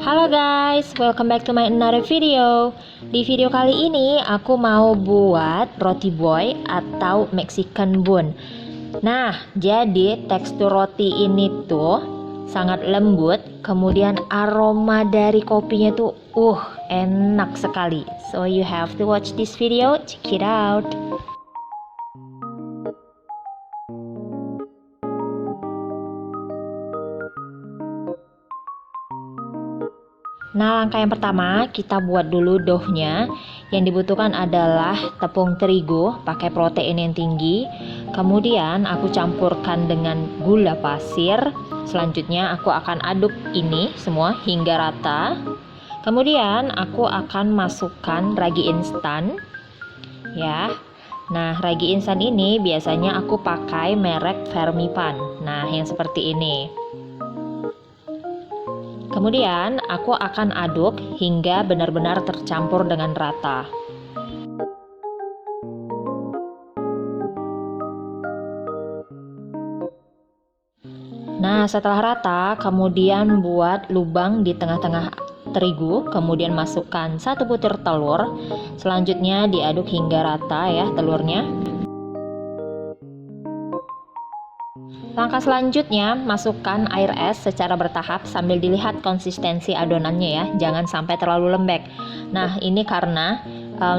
Halo guys, welcome back to my another video. Di video kali ini aku mau buat roti boy atau Mexican bun. Nah, jadi tekstur roti ini tuh sangat lembut, kemudian aroma dari kopinya tuh enak sekali. So you have to watch this video, check it out. Nah, langkah yang pertama kita buat dulu doughnya. Yang dibutuhkan adalah tepung terigu pakai protein yang tinggi. Kemudian aku campurkan dengan gula pasir. Selanjutnya aku akan aduk ini semua hingga rata. Kemudian aku akan masukkan ragi instan. Ya. Nah, ragi instan ini biasanya aku pakai merek Fermipan. Nah, yang seperti ini. Kemudian aku akan aduk hingga benar-benar tercampur dengan rata. Nah, setelah rata, kemudian buat lubang di tengah-tengah terigu, kemudian masukkan 1 butir telur. Selanjutnya diaduk hingga rata ya telurnya. Langkah selanjutnya, masukkan air es secara bertahap sambil dilihat konsistensi adonannya ya, jangan sampai terlalu lembek. Nah, ini karena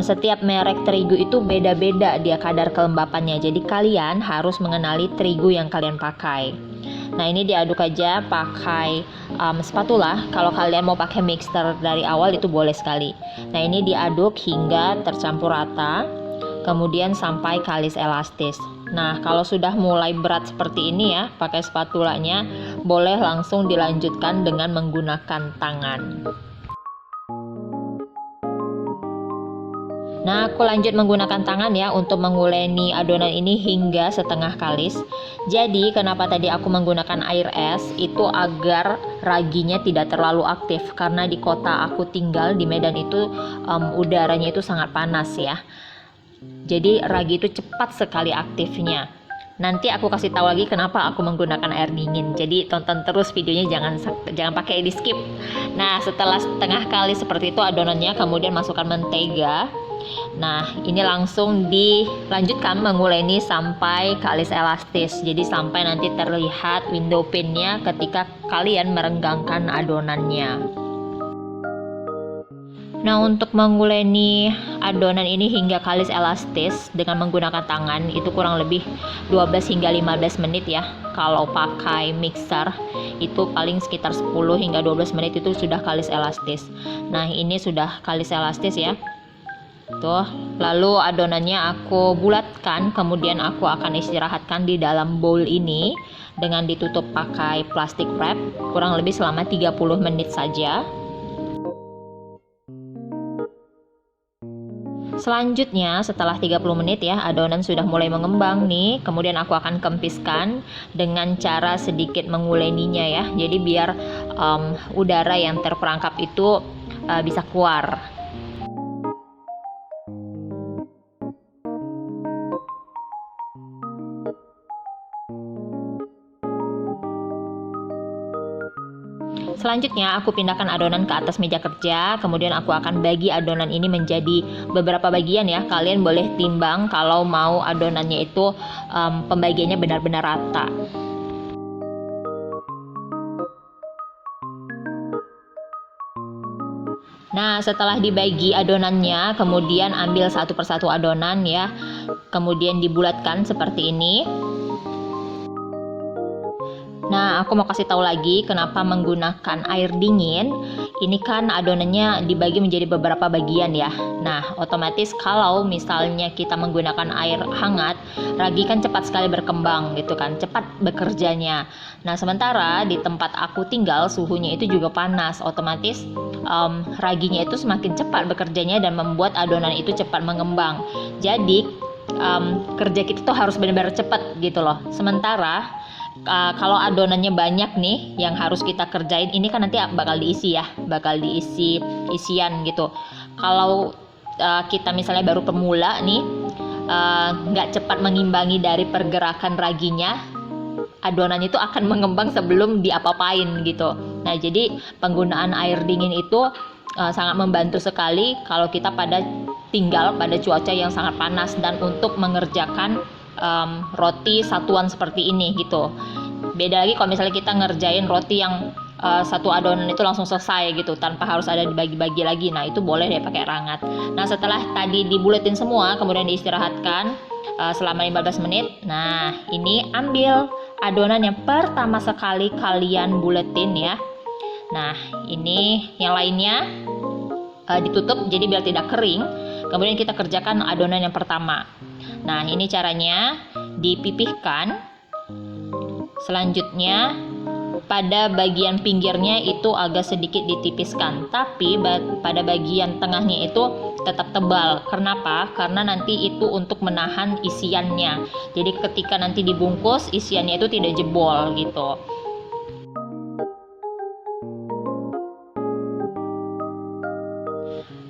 setiap merek terigu itu beda-beda dia kadar kelembapannya, jadi kalian harus mengenali terigu yang kalian pakai. Nah, ini diaduk aja pakai spatula. Kalau kalian mau pakai mixer dari awal itu boleh sekali. Nah, ini diaduk hingga tercampur rata, kemudian sampai kalis elastis. Nah, kalau sudah mulai berat seperti ini ya, pakai spatulanya, boleh langsung dilanjutkan dengan menggunakan tangan. Nah, aku lanjut menggunakan tangan ya untuk menguleni adonan ini hingga setengah kalis. Jadi, kenapa tadi aku menggunakan air es? Itu agar raginya tidak terlalu aktif. Karena di kota aku tinggal, di Medan itu udaranya itu sangat panas ya. Jadi ragi itu cepat sekali aktifnya. Nanti aku kasih tahu lagi kenapa aku menggunakan air dingin. Jadi tonton terus videonya, jangan pakai di skip. Nah, setelah setengah kali seperti itu adonannya, kemudian masukkan mentega. Nah, ini langsung dilanjutkan menguleni sampai kalis elastis. Jadi sampai nanti terlihat window pane-nya ketika kalian merenggangkan adonannya. Nah, untuk menguleni adonan ini hingga kalis elastis dengan menggunakan tangan itu kurang lebih 12 hingga 15 menit ya. Kalau pakai mixer itu paling sekitar 10 hingga 12 menit itu sudah kalis elastis. Nah, ini sudah kalis elastis ya. Tuh, lalu adonannya aku bulatkan, kemudian aku akan istirahatkan di dalam bowl ini dengan ditutup pakai plastik wrap kurang lebih selama 30 menit saja. Selanjutnya setelah 30 menit ya, adonan sudah mulai mengembang nih. Kemudian aku akan kempiskan dengan cara sedikit menguleninya ya. Jadi biar udara yang terperangkap itu bisa keluar. Selanjutnya aku pindahkan adonan ke atas meja kerja. Kemudian aku akan bagi adonan ini menjadi beberapa bagian ya. Kalian boleh timbang kalau mau adonannya itu pembagiannya benar-benar rata. Nah, setelah dibagi adonannya, kemudian ambil satu persatu adonan ya. Kemudian dibulatkan seperti ini. Nah, aku mau kasih tahu lagi kenapa menggunakan air dingin. Ini kan adonannya dibagi menjadi beberapa bagian ya. Nah, otomatis kalau misalnya kita menggunakan air hangat, ragi kan cepat sekali berkembang gitu kan, cepat bekerjanya. Nah, sementara di tempat aku tinggal suhunya itu juga panas, otomatis raginya itu semakin cepat bekerjanya dan membuat adonan itu cepat mengembang. Jadi kerja kita tuh harus benar-benar cepat gitu loh. Sementara kalau adonannya banyak nih yang harus kita kerjain, ini kan nanti bakal diisi ya, bakal diisi isian gitu. Kalau kita misalnya baru pemula nih, nggak cepat mengimbangi dari pergerakan raginya, adonannya itu akan mengembang sebelum diapa-apain gitu. Nah, jadi penggunaan air dingin itu sangat membantu sekali kalau kita tinggal pada cuaca yang sangat panas dan untuk mengerjakan roti satuan seperti ini gitu. Beda lagi kalau misalnya kita ngerjain roti yang satu adonan itu langsung selesai gitu tanpa harus ada dibagi-bagi lagi. Nah, itu boleh deh pakai rangat. Nah, setelah tadi dibuletin semua kemudian diistirahatkan selama 15 menit. Nah, ini ambil adonan yang pertama sekali kalian buletin ya. Nah, ini yang lainnya ditutup jadi biar tidak kering. Kemudian kita kerjakan adonan yang pertama. Nah, ini caranya dipipihkan. Selanjutnya pada bagian pinggirnya itu agak sedikit ditipiskan, tapi pada bagian tengahnya itu tetap tebal. Kenapa? Karena nanti itu untuk menahan isiannya. Jadi ketika nanti dibungkus isiannya itu tidak jebol gitu.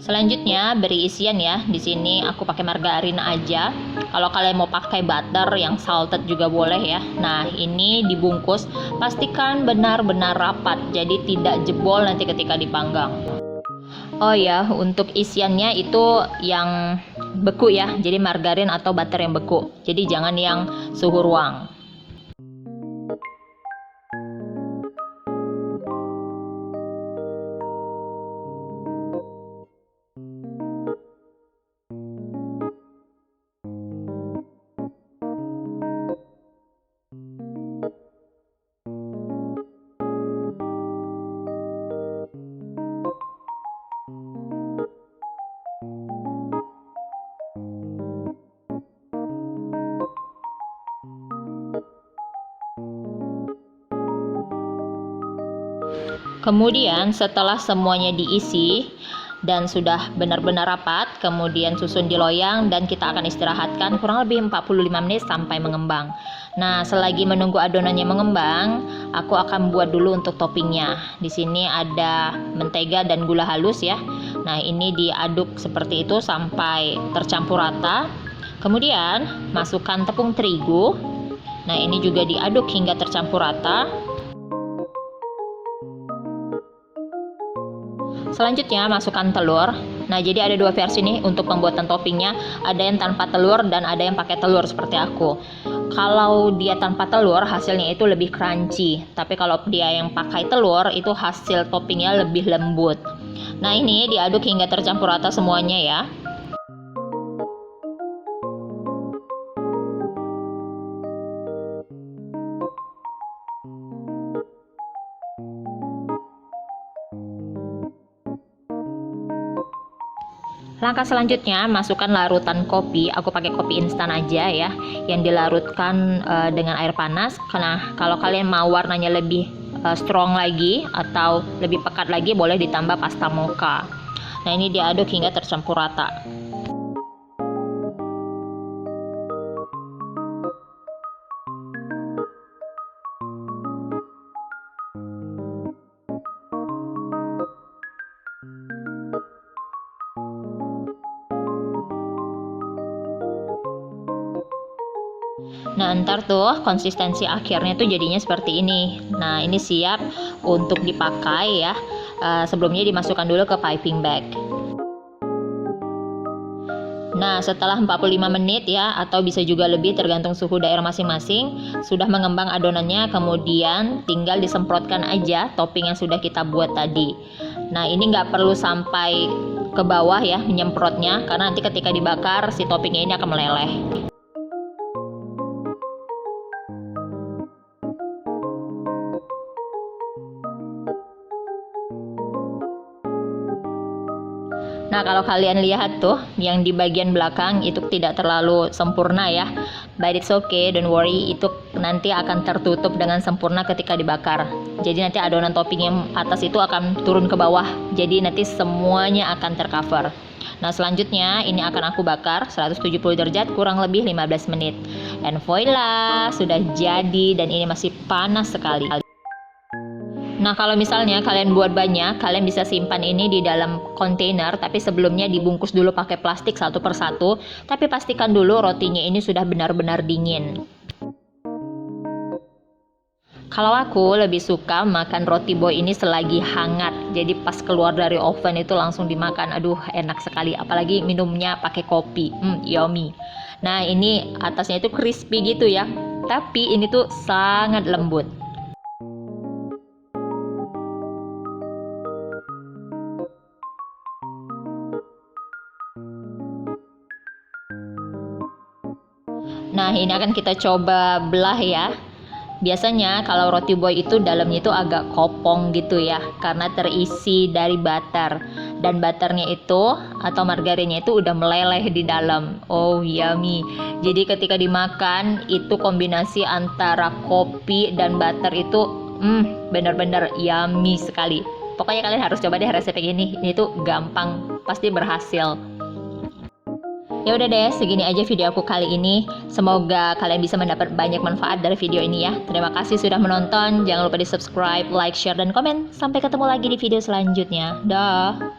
Selanjutnya beri isian ya. Di sini aku pakai margarin aja. Kalau kalian mau pakai butter yang salted juga boleh ya. Nah, ini dibungkus, pastikan benar-benar rapat jadi tidak jebol nanti ketika dipanggang. Oh ya, untuk isiannya itu yang beku ya. Jadi margarin atau butter yang beku. Jadi jangan yang suhu ruang. Kemudian setelah semuanya diisi dan sudah benar-benar rapat, kemudian susun di loyang dan kita akan istirahatkan kurang lebih 45 menit sampai mengembang. Nah, selagi menunggu adonannya mengembang, aku akan buat dulu untuk toppingnya. Di sini ada mentega dan gula halus ya. Nah, ini diaduk seperti itu sampai tercampur rata. Kemudian masukkan tepung terigu. Nah, ini juga diaduk hingga tercampur rata. Selanjutnya masukkan telur. Nah, jadi ada dua versi nih untuk pembuatan toppingnya. Ada yang tanpa telur dan ada yang pakai telur seperti aku. Kalau dia tanpa telur hasilnya itu lebih crunchy. Tapi kalau dia yang pakai telur itu hasil toppingnya lebih lembut. Nah, ini diaduk hingga tercampur rata semuanya ya. Langkah selanjutnya masukkan larutan kopi. Aku pakai kopi instan aja ya, yang dilarutkan dengan air panas. Nah, kalau kalian mau warnanya lebih strong lagi atau lebih pekat lagi, boleh ditambah pasta mocha. Nah, ini diaduk hingga tercampur rata. Nah, ntar tuh konsistensi akhirnya tuh jadinya seperti ini. Nah, ini siap untuk dipakai ya. Sebelumnya dimasukkan dulu ke piping bag. Nah, setelah 45 menit ya, atau bisa juga lebih tergantung suhu daerah masing-masing, sudah mengembang adonannya, kemudian tinggal disemprotkan aja topping yang sudah kita buat tadi. Nah, ini nggak perlu sampai ke bawah ya menyemprotnya, karena nanti ketika dibakar si toppingnya ini akan meleleh. Nah, kalau kalian lihat tuh yang di bagian belakang itu tidak terlalu sempurna ya, but it's okay, don't worry, itu nanti akan tertutup dengan sempurna ketika dibakar. Jadi nanti adonan topping yang atas itu akan turun ke bawah, jadi nanti semuanya akan tercover. Nah, selanjutnya ini akan aku bakar 170 derajat kurang lebih 15 menit. And voila, sudah jadi dan ini masih panas sekali. Nah, kalau misalnya kalian buat banyak, kalian bisa simpan ini di dalam kontainer, tapi sebelumnya dibungkus dulu pakai plastik satu persatu, tapi pastikan dulu rotinya ini sudah benar-benar dingin. Kalau aku lebih suka makan roti boy ini selagi hangat. Jadi pas keluar dari oven itu langsung dimakan. Aduh, enak sekali. Apalagi minumnya pakai kopi. Yummy. Nah, ini atasnya itu crispy gitu ya. Tapi ini tuh sangat lembut. Nah, ini akan kita coba belah ya. Biasanya kalau roti boy itu dalamnya itu agak kopong gitu ya, karena terisi dari butter. Dan butternya itu atau margarinnya itu udah meleleh di dalam. Oh, yummy. Jadi ketika dimakan itu kombinasi antara kopi dan butter itu bener-bener yummy sekali. Pokoknya kalian harus coba deh resep ini. Ini tuh gampang, pasti berhasil. Ya udah deh, segini aja video aku kali ini. Semoga kalian bisa mendapat banyak manfaat dari video ini ya. Terima kasih sudah menonton. Jangan lupa di subscribe, like, share, dan komen. Sampai ketemu lagi di video selanjutnya. Dah.